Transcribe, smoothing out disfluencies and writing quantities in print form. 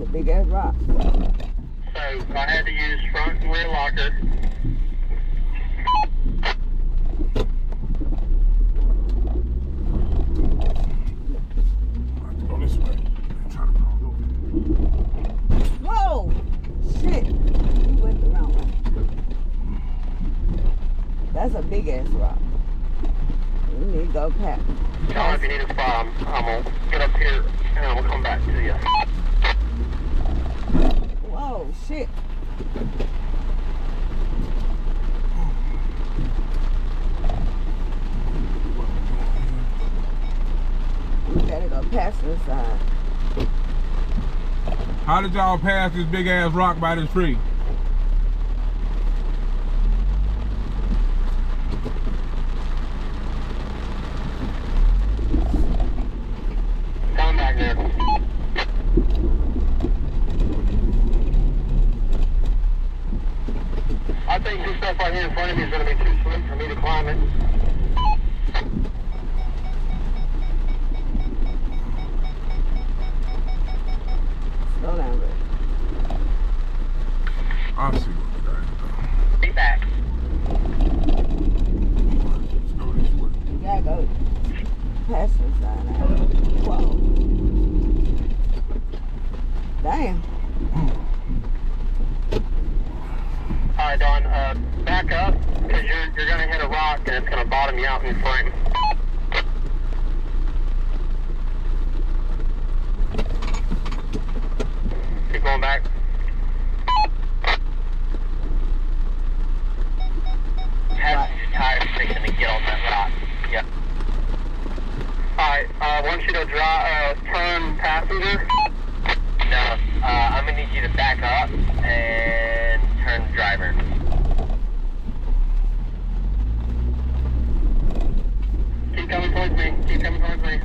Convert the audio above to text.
a big ass rock. So I had to use front and rear locker. I have to go this way. I'm trying to cross over here. Whoa! Shit! You went the wrong way. That's a big ass rock. We need to go past. John, if you need a spot, I'm gonna get up here and I'm gonna come back to you. Whoa, shit. We gotta go past this side. How did y'all pass this big ass rock by this tree? Come back there. I think this stuff right here in front of me is gonna be too slick for me to climb it. Slow down, bro. I'll see what we got. Be back. Let's go this way. You gotta go past this side now. Whoa. Damn. Alright, Don, back up, because you're gonna hit a rock and it's gonna bottom you out in front. Keep going back. Have your tires fixing to get on that rock. Yep. Alright, I want you to turn passenger. No, I'm gonna need you to back up and turn driver. Keep coming towards me. Keep coming towards me.